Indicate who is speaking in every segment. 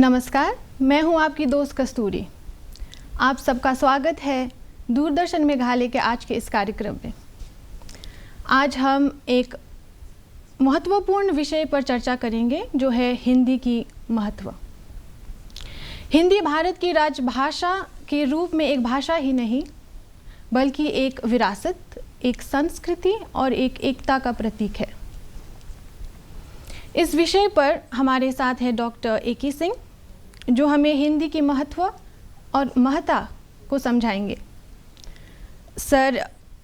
Speaker 1: नमस्कार, मैं हूं आपकी दोस्त कस्तूरी। आप सबका स्वागत है दूरदर्शन मेघालय के आज के इस कार्यक्रम में। आज हम एक महत्वपूर्ण विषय पर चर्चा करेंगे जो है हिंदी की महत्व। हिंदी भारत की राजभाषा के रूप में एक भाषा ही नहीं बल्कि एक विरासत, एक संस्कृति और एक एकता का प्रतीक है। इस विषय पर हमारे साथ है डॉक्टर ए.के. सिंह जो हमें हिंदी की महत्व और महत्ता को समझाएंगे। सर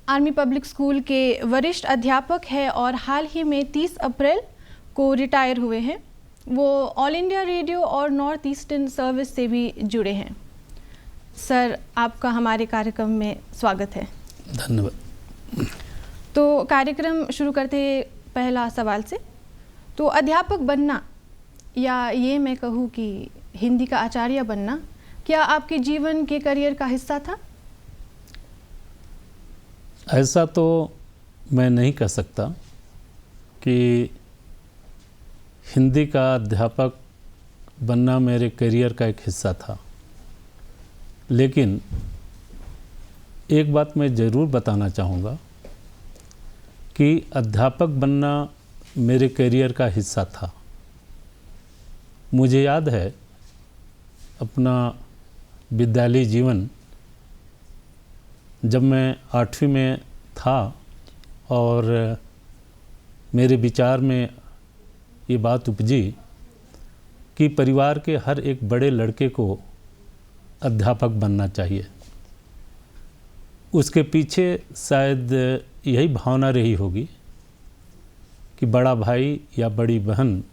Speaker 1: आर्मी पब्लिक स्कूल के वरिष्ठ अध्यापक हैं और हाल ही में 30 अप्रैल को रिटायर हुए हैं। वो ऑल इंडिया रेडियो और नॉर्थ ईस्टर्न सर्विस से भी जुड़े हैं। सर आपका हमारे कार्यक्रम में स्वागत है।
Speaker 2: धन्यवाद।
Speaker 1: तो कार्यक्रम शुरू करते पहला सवाल से, तो अध्यापक बनना या ये मैं कहूँ कि हिंदी का आचार्य बनना क्या आपके जीवन के करियर का हिस्सा था?
Speaker 2: ऐसा तो मैं नहीं कह सकता कि हिंदी का अध्यापक बनना मेरे करियर का एक हिस्सा था, लेकिन एक बात मैं ज़रूर बताना चाहूँगा कि अध्यापक बनना मेरे करियर का हिस्सा था। मुझे याद है अपना विद्यालय जीवन, जब मैं 8वीं में था और मेरे विचार में ये बात उपजी कि परिवार के हर एक बड़े लड़के को अध्यापक बनना चाहिए। उसके पीछे शायद यही भावना रही होगी कि बड़ा भाई या बड़ी बहन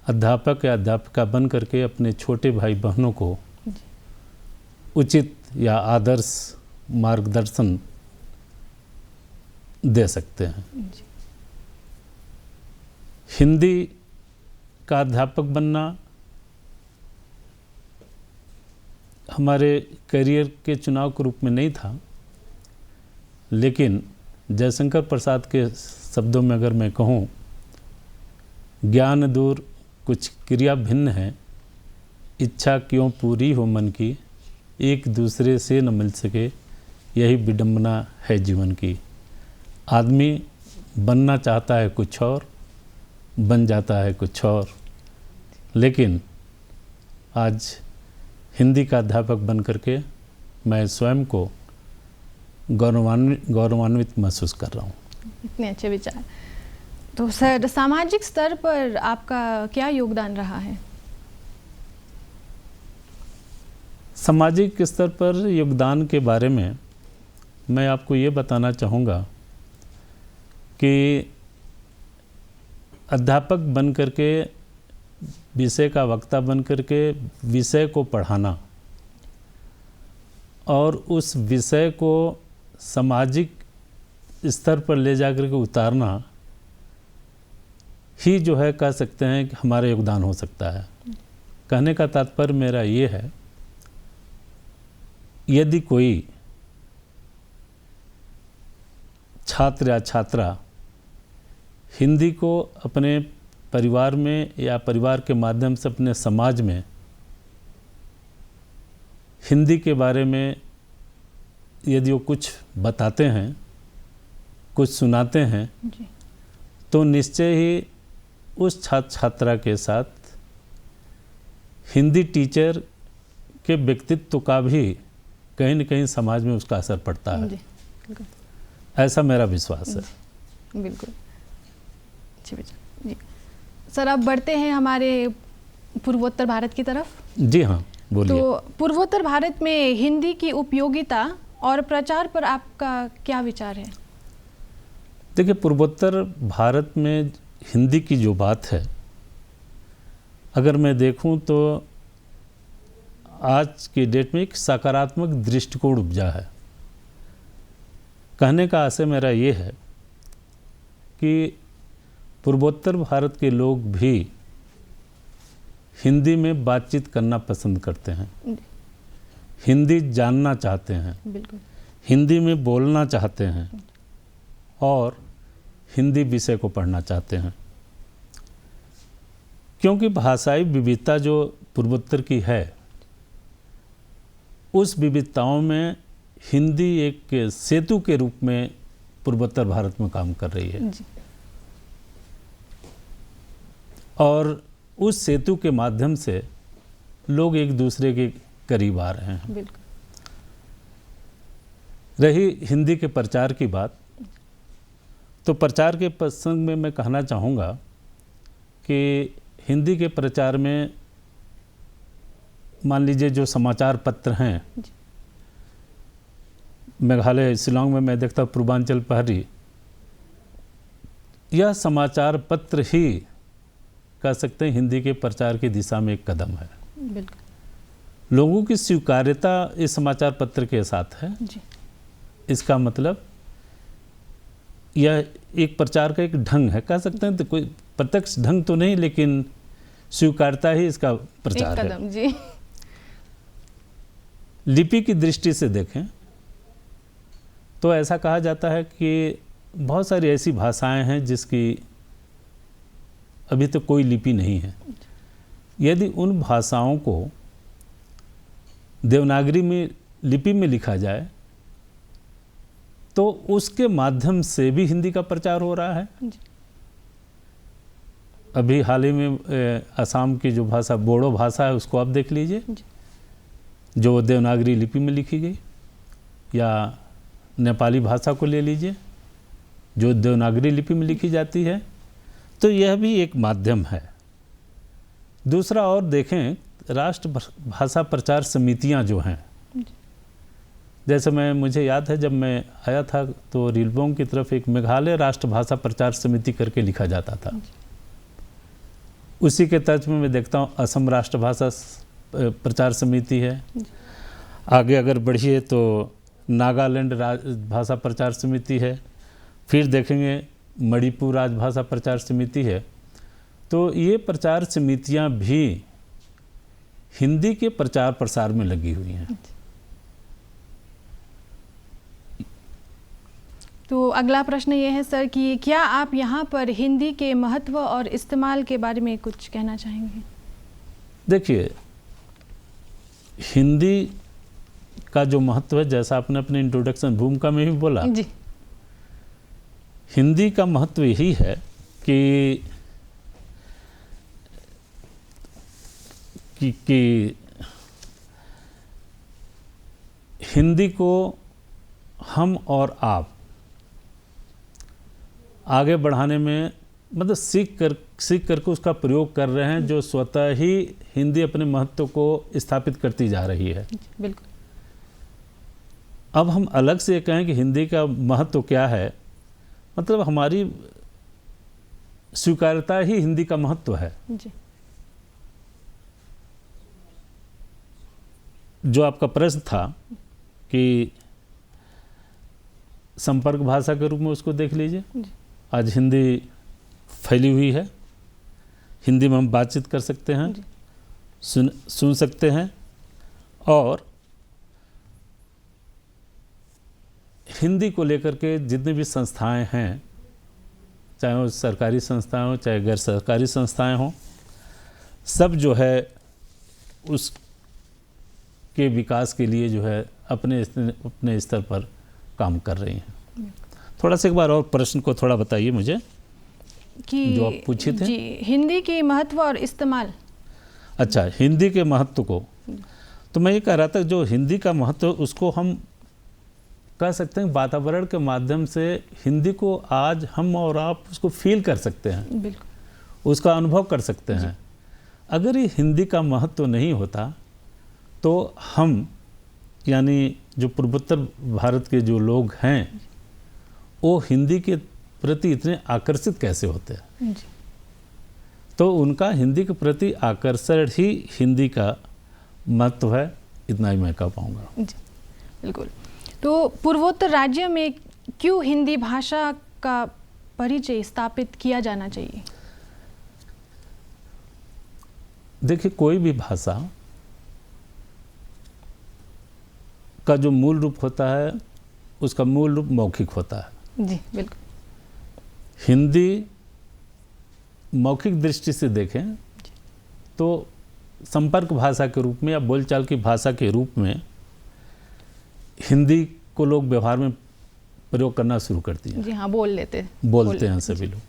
Speaker 2: अध्यापक या अध्यापिका बन करके अपने छोटे भाई बहनों को उचित या आदर्श मार्गदर्शन दे सकते हैं। हिंदी का अध्यापक बनना हमारे करियर के चुनाव के रूप में नहीं था, लेकिन जयशंकर प्रसाद के शब्दों में अगर मैं कहूँ, ज्ञान दूर कुछ क्रिया भिन्न है, इच्छा क्यों पूरी हो मन की, एक दूसरे से न मिल सके, यही विडंबना है जीवन की। आदमी बनना चाहता है कुछ और, बन जाता है कुछ और, लेकिन आज हिंदी का अध्यापक बन करके मैं स्वयं को गौरवान्वित महसूस कर रहा हूँ।
Speaker 1: इतने अच्छे विचार। तो सर सामाजिक स्तर पर आपका क्या योगदान रहा है?
Speaker 2: सामाजिक स्तर पर योगदान के बारे में मैं आपको ये बताना चाहूँगा कि अध्यापक बन करके, विषय का वक्ता बन करके विषय को पढ़ाना और उस विषय को सामाजिक स्तर पर ले जाकर के उतारना ही जो है कह सकते हैं कि हमारा योगदान हो सकता है। कहने का तात्पर्य मेरा ये है, यदि कोई छात्र या छात्रा हिंदी को अपने परिवार में या परिवार के माध्यम से अपने समाज में हिंदी के बारे में यदि वो कुछ बताते हैं, कुछ सुनाते हैं, तो निश्चय ही उस छात्र छात्रा के साथ हिंदी टीचर के व्यक्तित्व का भी कहीं न कहीं समाज में उसका असर पड़ता है। ऐसा मेरा विश्वास है।
Speaker 1: बिल्कुल जी। सर अब बढ़ते हैं हमारे पूर्वोत्तर भारत की तरफ।
Speaker 2: जी हाँ, बोलिए।
Speaker 1: तो पूर्वोत्तर भारत में हिंदी की उपयोगिता और प्रचार पर आपका क्या विचार है?
Speaker 2: देखिए, पूर्वोत्तर भारत में हिंदी की जो बात है, अगर मैं देखूं तो आज की डेट में एक सकारात्मक दृष्टिकोण उपजा है। कहने का आशय मेरा ये है कि पूर्वोत्तर भारत के लोग भी हिंदी में बातचीत करना पसंद करते हैं, हिंदी जानना चाहते हैं,
Speaker 1: बिल्कुल,
Speaker 2: हिंदी में बोलना चाहते हैं और हिंदी विषय को पढ़ना चाहते हैं। क्योंकि भाषाई विविधता जो पूर्वोत्तर की है, उस विविधताओं में हिंदी एक सेतु के रूप में पूर्वोत्तर भारत में काम कर रही है
Speaker 1: जी।
Speaker 2: और उस सेतु के माध्यम से लोग एक दूसरे के करीब आ रहे हैं।
Speaker 1: बिल्कुल।
Speaker 2: रही हिंदी के प्रचार की बात, तो प्रचार के प्रसंग में मैं कहना चाहूँगा कि हिंदी के प्रचार में मान लीजिए जो समाचार पत्र हैं, मेघालय शिलांग में मैं देखता हूँ पूर्वांचल प्रहरी, यह समाचार पत्र ही कह सकते हैं हिंदी के प्रचार की दिशा में एक कदम है।
Speaker 1: बिल्कुल।
Speaker 2: लोगों की स्वीकार्यता इस समाचार पत्र के साथ है
Speaker 1: जी।
Speaker 2: इसका मतलब यह एक प्रचार का एक ढंग है, कह सकते हैं, तो कोई प्रत्यक्ष ढंग तो नहीं, लेकिन स्वीकार्यता ही इसका प्रचार
Speaker 1: एक कदम, जी।
Speaker 2: लिपि की दृष्टि से देखें तो ऐसा कहा जाता है कि बहुत सारी ऐसी भाषाएं हैं जिसकी अभी तक कोई लिपि नहीं है। यदि उन भाषाओं को देवनागरी में लिपि में लिखा जाए तो उसके माध्यम से भी हिंदी का प्रचार हो रहा है। अभी हाल ही में असम की जो भाषा बोडो भाषा है उसको आप देख लीजिए, जो देवनागरी लिपि में लिखी गई, या नेपाली भाषा को ले लीजिए जो देवनागरी लिपि में लिखी जाती है, तो यह भी एक माध्यम है। दूसरा और देखें, राष्ट्र भाषा प्रचार समितियां जो हैं, जैसे मुझे याद है जब मैं आया था तो रिलबोंग की तरफ एक मेघालय राष्ट्र भाषा प्रचार समिति करके लिखा जाता था। उसी के तर्ज में मैं देखता हूँ असम राष्ट्र भाषा प्रचार समिति है। आगे अगर बढ़िए तो नागालैंड भाषा प्रचार समिति है, फिर देखेंगे मणिपुर राजभाषा प्रचार समिति है। तो ये प्रचार समितियां भी हिंदी के प्रचार प्रसार में लगी हुई हैं।
Speaker 1: तो अगला प्रश्न ये है सर कि क्या आप यहाँ पर हिंदी के महत्व और इस्तेमाल के बारे में कुछ कहना चाहेंगे?
Speaker 2: देखिए, हिंदी का जो महत्व है, जैसा आपने अपने इंट्रोडक्शन भूमिका में भी बोला
Speaker 1: जी,
Speaker 2: हिंदी का महत्व यही है कि हिंदी को हम और आप आगे बढ़ाने में मतलब सीख करके उसका प्रयोग कर रहे हैं, जो स्वतः ही हिंदी अपने महत्व को स्थापित करती जा रही है।
Speaker 1: बिल्कुल।
Speaker 2: अब हम अलग से कहें कि हिंदी का महत्व क्या है, मतलब हमारी स्वीकार्यता ही हिंदी का महत्व है।
Speaker 1: जी।
Speaker 2: जो आपका प्रश्न था कि संपर्क भाषा के रूप में उसको देख लीजिए। आज हिंदी फैली हुई है, हिंदी में हम बातचीत कर सकते हैं, सुन सकते हैं, और हिंदी को लेकर के जितने भी संस्थाएं हैं, चाहे वो सरकारी संस्थाएं हों चाहे गैर सरकारी संस्थाएं हों, सब जो है उसके विकास के लिए जो है अपने स्तर पर काम कर रही हैं। थोड़ा सा एक बार और प्रश्न को थोड़ा बताइए मुझे
Speaker 1: कि
Speaker 2: जो आप पूछे थे।
Speaker 1: जी, हिंदी की महत्व और इस्तेमाल।
Speaker 2: अच्छा, हिंदी के महत्व को तो मैं ये कह रहा था, जो हिंदी का महत्व उसको हम कह सकते हैं वातावरण के माध्यम से हिंदी को आज हम और आप उसको फील कर सकते हैं।
Speaker 1: बिल्कुल।
Speaker 2: उसका अनुभव कर सकते हैं। अगर ये हिंदी का महत्व नहीं होता तो हम यानी जो पूर्वोत्तर भारत के जो लोग हैं वो हिंदी के प्रति इतने आकर्षित कैसे होते हैं?
Speaker 1: जी।
Speaker 2: तो उनका हिंदी के प्रति आकर्षण ही हिंदी का महत्व है, इतना ही मैं कह पाऊँगा।
Speaker 1: जी, बिल्कुल। तो पूर्वोत्तर राज्य में क्यों हिंदी भाषा का परिचय स्थापित किया जाना चाहिए?
Speaker 2: देखिए, कोई भी भाषा का जो मूल रूप होता है उसका मूल रूप मौखिक होता है।
Speaker 1: जी, बिल्कुल।
Speaker 2: हिंदी मौखिक दृष्टि से देखें तो संपर्क भाषा के रूप में या बोलचाल की भाषा के रूप में हिंदी को लोग व्यवहार में प्रयोग करना शुरू कर दिया।
Speaker 1: जी हाँ, बोलते
Speaker 2: हैं सभी लोग।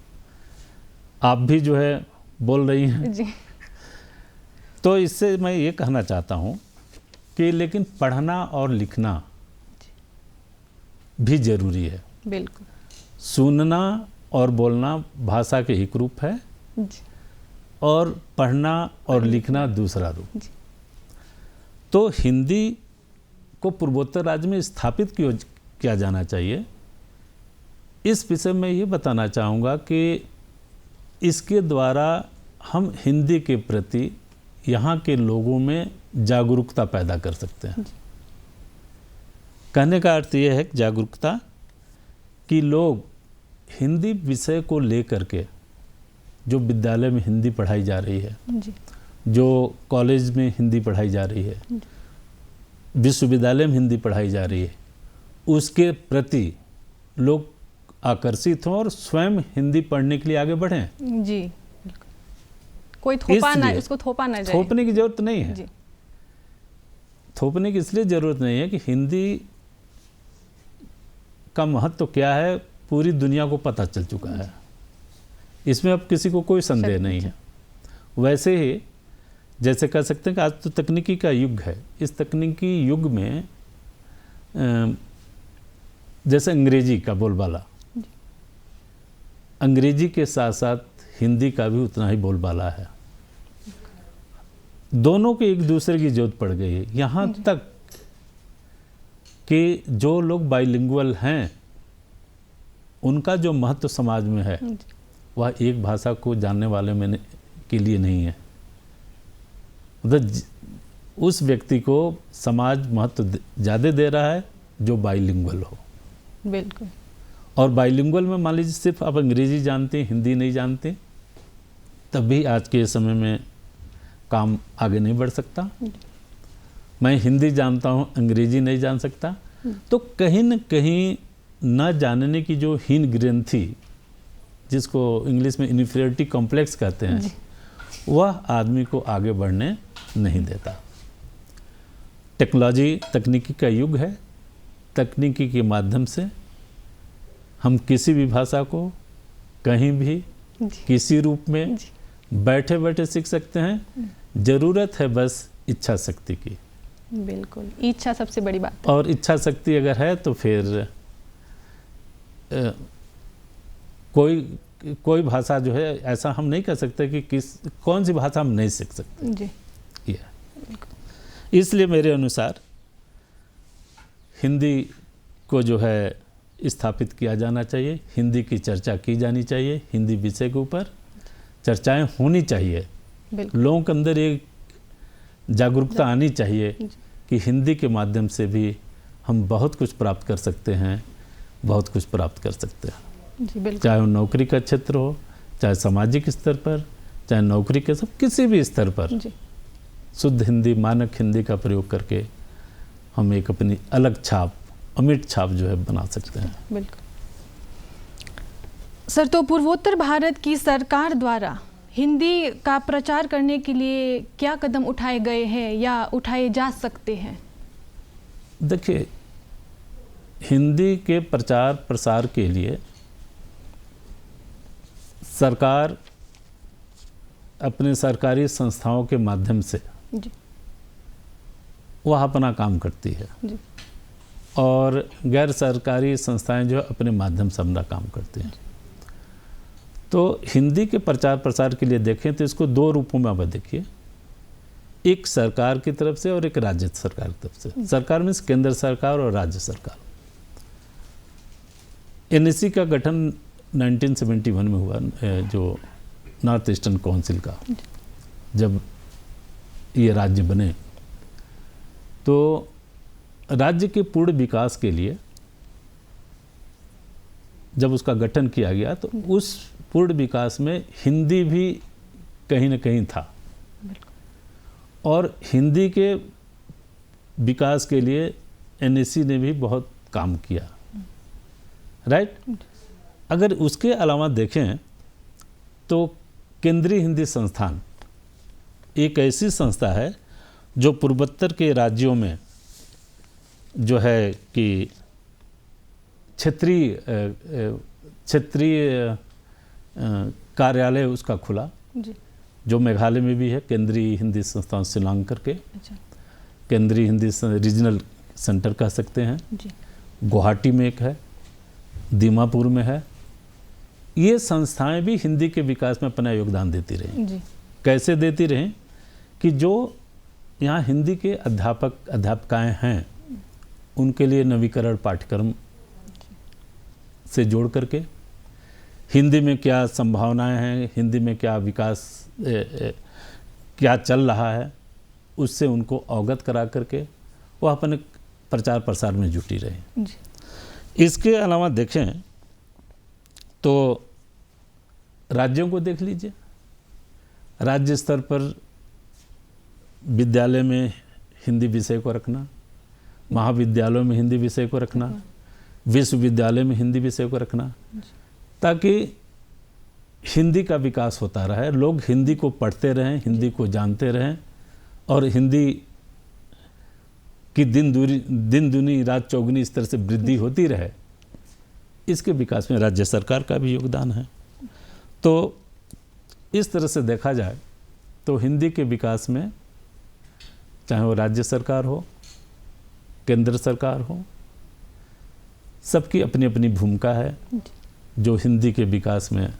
Speaker 2: आप भी जो है बोल रही हैं
Speaker 1: जी।
Speaker 2: तो इससे मैं ये कहना चाहता हूँ कि लेकिन पढ़ना और लिखना भी जरूरी है।
Speaker 1: बिल्कुल।
Speaker 2: सुनना और बोलना भाषा के एक रूप है
Speaker 1: जी।
Speaker 2: और पढ़ना और लिखना दूसरा रूप।
Speaker 1: जी।
Speaker 2: तो हिंदी को पूर्वोत्तर राज्य में स्थापित किया जाना चाहिए। इस विषय में ये बताना चाहूँगा कि इसके द्वारा हम हिंदी के प्रति यहाँ के लोगों में जागरूकता पैदा कर सकते हैं। कहने का अर्थ यह है कि जागरूकता कि लोग हिंदी विषय को लेकर के, जो विद्यालय में हिंदी पढ़ाई जा रही है
Speaker 1: जी।
Speaker 2: जो कॉलेज में हिंदी पढ़ाई जा रही है, विश्वविद्यालय में हिंदी पढ़ाई जा रही है, उसके प्रति लोग आकर्षित हों और स्वयं हिंदी पढ़ने के लिए आगे बढ़ें।
Speaker 1: जी। कोई उसको थोपा ना जाए।
Speaker 2: थोपने की जरूरत नहीं है।
Speaker 1: जी।
Speaker 2: थोपने की इसलिए जरूरत नहीं है कि हिंदी का महत्व क्या है पूरी दुनिया को पता चल चुका है, इसमें अब किसी को कोई संदेह नहीं है। वैसे ही जैसे कह सकते हैं कि आज तो तकनीकी का युग है, इस तकनीकी युग में जैसे अंग्रेजी का बोलबाला, अंग्रेजी के साथ साथ हिंदी का भी उतना ही बोलबाला है। दोनों के एक दूसरे की जरूरत पड़ गई है, यहाँ तक कि जो लोग बाइलिंगुअल हैं उनका जो महत्व समाज में है वह एक भाषा को जानने वाले में के लिए नहीं है। मतलब उस व्यक्ति को समाज महत्व ज़्यादा दे रहा है जो बाइलिंगुअल हो।
Speaker 1: बिल्कुल।
Speaker 2: और बाइलिंगुअल में मान लीजिए सिर्फ आप अंग्रेजी जानते हैं, हिंदी नहीं जानते, तब भी आज के समय में काम आगे नहीं बढ़ सकता। मैं हिंदी जानता हूँ, अंग्रेजी नहीं जान सकता, तो कहीं न कहीं न जानने की जो हीन ग्रंथि, जिसको इंग्लिश में इन्फीरियरिटी कॉम्प्लेक्स कहते हैं, वह आदमी को आगे बढ़ने नहीं देता। टेक्नोलॉजी, तकनीकी का युग है। तकनीकी के माध्यम से हम किसी भी भाषा को कहीं भी किसी रूप में बैठे बैठे सीख सकते हैं। ज़रूरत है बस इच्छा शक्ति की।
Speaker 1: बिल्कुल, इच्छा सबसे बड़ी बात।
Speaker 2: और इच्छा शक्ति अगर है तो फिर कोई भाषा जो है, ऐसा हम नहीं कह सकते कि कौन सी भाषा हम नहीं सीख सकते।
Speaker 1: जी।
Speaker 2: इसलिए मेरे अनुसार हिंदी को जो है स्थापित किया जाना चाहिए, हिंदी की चर्चा की जानी चाहिए, हिंदी विषय के ऊपर चर्चाएं होनी चाहिए। लोगों के अंदर एक जागरूकता आनी चाहिए कि हिंदी के माध्यम से भी हम बहुत कुछ प्राप्त कर सकते हैं, बहुत कुछ प्राप्त कर सकते हैं। चाहे वो नौकरी का क्षेत्र हो, चाहे सामाजिक स्तर पर, चाहे नौकरी के सब किसी भी स्तर पर शुद्ध हिंदी, मानक हिंदी का प्रयोग करके हम एक अपनी अलग छाप, अमिट छाप जो है बना सकते हैं।
Speaker 1: बिल्कुल सर, तो पूर्वोत्तर भारत की सरकार द्वारा हिंदी का प्रचार करने के लिए क्या कदम उठाए गए हैं या उठाए जा सकते हैं?
Speaker 2: देखिए, हिंदी के प्रचार प्रसार के लिए सरकार अपने सरकारी संस्थाओं के माध्यम से वह अपना काम करती है
Speaker 1: जी।
Speaker 2: और गैर सरकारी संस्थाएं जो अपने माध्यम से अपना काम करती हैं। तो हिंदी के प्रचार प्रसार के लिए देखें तो इसको दो रूपों में आप देखिए, एक सरकार की तरफ से और एक राज्य सरकार की तरफ से। सरकार मीन्स केंद्र सरकार और राज्य सरकार। एनएससी का गठन 1971 में हुआ, जो नॉर्थ ईस्टर्न काउंसिल का, जब ये राज्य बने तो राज्य के पूर्ण विकास के लिए जब उसका गठन किया गया तो उस पूर्ण विकास में हिंदी भी कहीं न कहीं था और हिंदी के विकास के लिए एनएससी ने भी बहुत काम किया, राइट। अगर उसके अलावा देखें तो केंद्रीय हिंदी संस्थान एक ऐसी संस्था है जो पूर्वोत्तर के राज्यों में जो है कि क्षेत्रीय कार्यालय उसका खुला,
Speaker 1: जी।
Speaker 2: जो मेघालय में भी है, केंद्रीय हिंदी संस्थान शिलांग करके।
Speaker 1: अच्छा।
Speaker 2: केंद्रीय हिंदी रीजनल सेंटर कह सकते हैं
Speaker 1: जी।
Speaker 2: गुवाहाटी में एक है, दीमापुर में है। ये संस्थाएं भी हिंदी के विकास में अपना योगदान देती रहीं।
Speaker 1: जी।
Speaker 2: कैसे देती रहें कि जो यहाँ हिंदी के अध्यापक अध्यापिकाएं हैं उनके लिए नवीकरण पाठ्यक्रम से जोड़ करके हिंदी में क्या संभावनाएं हैं, हिंदी में क्या विकास क्या चल रहा है, उससे उनको अवगत करा करके वो अपने प्रचार प्रसार में जुटी रहे। इसके अलावा देखें तो राज्यों को देख लीजिए। राज्य स्तर पर विद्यालय में हिंदी विषय को रखना, महाविद्यालयों में हिंदी विषय को रखना, विश्वविद्यालय में हिंदी विषय को रखना, ताकि हिंदी का विकास होता रहे, लोग हिंदी को पढ़ते रहें, हिंदी को जानते रहें और हिंदी की दिन दुनी रात चौगुनी इस तरह से वृद्धि होती रहे। इसके विकास में राज्य सरकार का भी योगदान है। तो इस तरह से देखा जाए तो हिंदी के विकास में चाहे वो राज्य सरकार हो, केंद्र सरकार हो, सबकी अपनी अपनी भूमिका है जो हिंदी के विकास में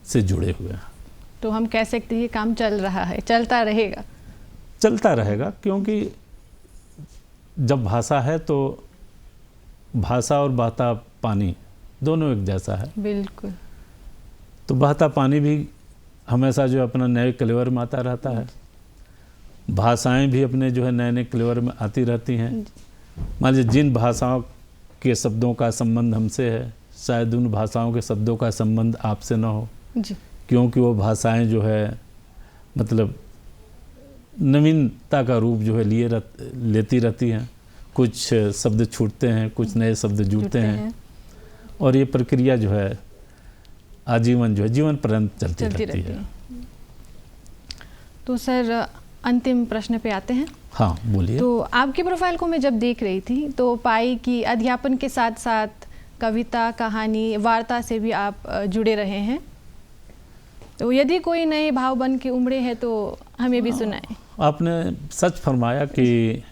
Speaker 2: से जुड़े हुए हैं।
Speaker 1: तो हम कह सकते हैं काम चल रहा है, चलता रहेगा।
Speaker 2: चलता रहेगा, क्योंकि जब भाषा है तो भाषा और बहता पानी दोनों एक जैसा है।
Speaker 1: बिल्कुल।
Speaker 2: तो बहता पानी भी हमेशा जो अपना नए क्लेवर में आता रहता है, भाषाएं भी अपने जो है नए नए क्लेवर में आती रहती हैं। मान लीजिए जिन भाषाओं के शब्दों का संबंध हमसे है, शायद उन भाषाओं के शब्दों का संबंध आपसे ना हो
Speaker 1: जी।
Speaker 2: क्योंकि वो भाषाएं जो है मतलब नवीनता का रूप जो है लेती रहती हैं। कुछ शब्द छूटते हैं, कुछ नए शब्द जुड़ते हैं और ये प्रक्रिया जो है आजीवन जो है जीवन पर्यंत चलती रहती है।
Speaker 1: तो सर अंतिम प्रश्न पे आते हैं।
Speaker 2: हाँ बोलिए।
Speaker 1: तो आपकी प्रोफाइल को मैं जब देख रही थी तो पाई कि अध्यापन के साथ साथ कविता, कहानी, वार्ता से भी आप जुड़े रहे हैं। तो यदि कोई नए भाव बन के उमड़े हैं तो हमें भी सुनाएं।
Speaker 2: आपने सच फरमाया कि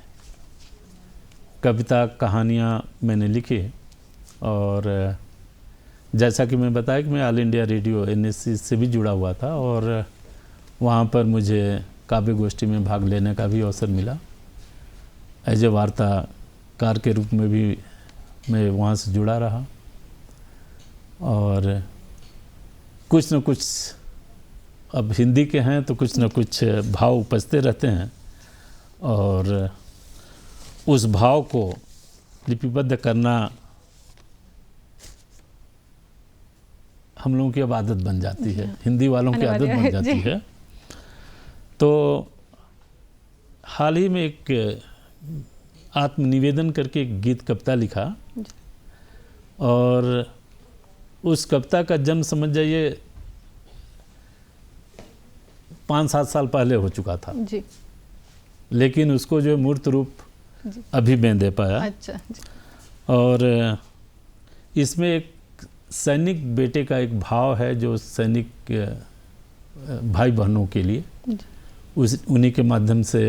Speaker 2: कविता कहानियाँ मैंने लिखी और जैसा कि मैं बताया कि मैं ऑल इंडिया रेडियो NSC से भी जुड़ा हुआ था और वहाँ पर मुझे काव्य गोष्ठी में भाग लेने का भी अवसर मिला। एज ए वार्ताकार के रूप में भी मैं वहाँ से जुड़ा रहा और कुछ न कुछ अब हिंदी के हैं तो कुछ न कुछ भाव उपजते रहते हैं और उस भाव को लिपिबद्ध करना हम लोगों की अब आदत बन जाती है, हिंदी वालों की आदत बन जाती है। तो हाल ही में एक आत्मनिवेदन करके एक गीत कविता लिखा और उस कविता का जन्म समझ जाइए 5-7 साल पहले हो चुका था
Speaker 1: जी।
Speaker 2: लेकिन उसको जो मूर्त रूप अभी मैं दे पाया।
Speaker 1: अच्छा जी।
Speaker 2: और इसमें एक सैनिक बेटे का एक भाव है जो सैनिक भाई बहनों के लिए उन्हीं के माध्यम से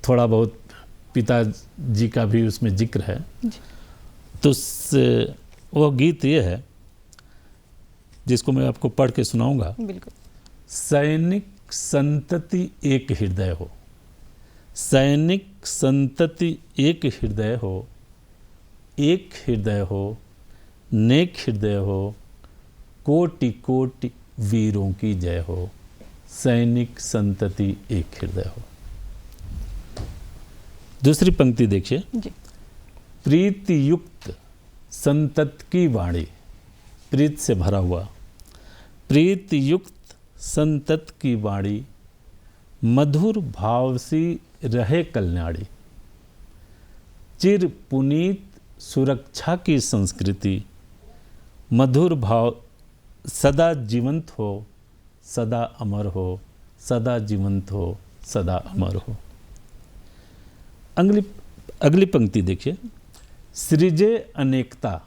Speaker 2: थोड़ा बहुत पिताजी का भी उसमें जिक्र है। तो वो गीत ये है जिसको मैं आपको पढ़ के सुनाऊंगा।
Speaker 1: बिल्कुल।
Speaker 2: सैनिक संतति एक हृदय हो, सैनिक संतति एक हृदय हो, एक हृदय हो, नेक हृदय हो, कोटि कोटि वीरों की जय हो, सैनिक संतति एक हृदय हो। दूसरी पंक्ति देखिए। प्रीति युक्त संतत की वाणी, प्रीत से भरा हुआ, प्रीति युक्त संतत की वाणी, मधुर भाव सी रहे कल्याणी, चिर पुनीत सुरक्षा की संस्कृति, मधुर भाव सदा जीवंत हो, सदा अमर हो, सदा जीवंत हो, सदा अमर हो। अगली पंक्ति देखिए, सृजे अनेकता,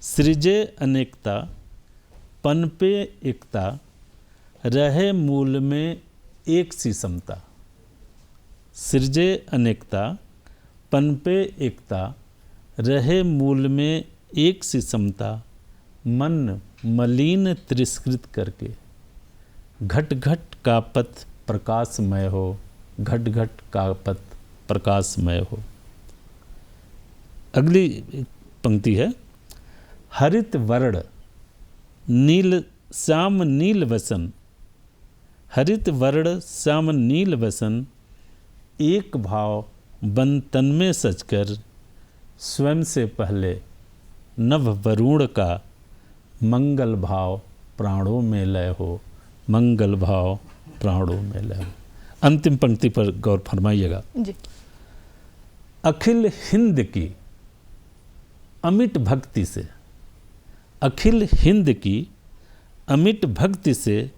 Speaker 2: सृजे अनेकता, पनपे एकता, रहे मूल में एक सी समता। सृजे अनेकता, पनपे एकता, रहे मूल में एक सी समता, मन मलिन तिरस्कृत करके घट घट का पथ प्रकाशमय हो, घट घट का पथ प्रकाशमय हो। अगली पंक्ति है, हरित वर्ण नील श्याम नील वसन, हरित वर्ण श्याम नील वसन, एक भाव बन तन में सचकर, स्वयं से पहले नभ वरुण का, मंगल भाव प्राणों में लय हो, मंगल भाव प्राणों में लय हो। अंतिम पंक्ति पर गौर फरमाइएगा
Speaker 1: जी।
Speaker 2: अखिल हिंद की अमिट भक्ति से, अखिल हिंद की अमिट भक्ति से,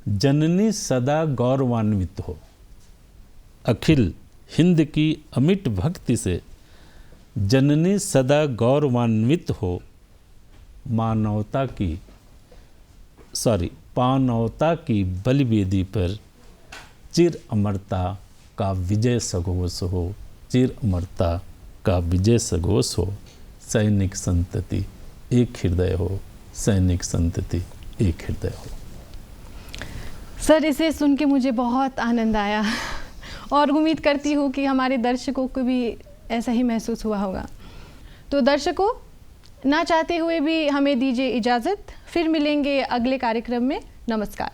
Speaker 2: जननी सदा गौरवान्वित हो। अखिल हिंद की अमिट भक्ति से, जननी सदा गौरवान्वित हो, मानवता की पानवता की बलिवेदी पर, चिर अमरता का विजय सघोष हो, चिर अमरता का विजय सघोष हो। सैनिक संतति एक हृदय हो, सैनिक संतति एक हृदय हो।
Speaker 1: सर, इसे सुन के मुझे बहुत आनंद आया और उम्मीद करती हूँ कि हमारे दर्शकों को भी ऐसा ही महसूस हुआ होगा। तो दर्शकों, ना चाहते हुए भी हमें दीजिए इजाज़त, फिर मिलेंगे अगले कार्यक्रम में। नमस्कार।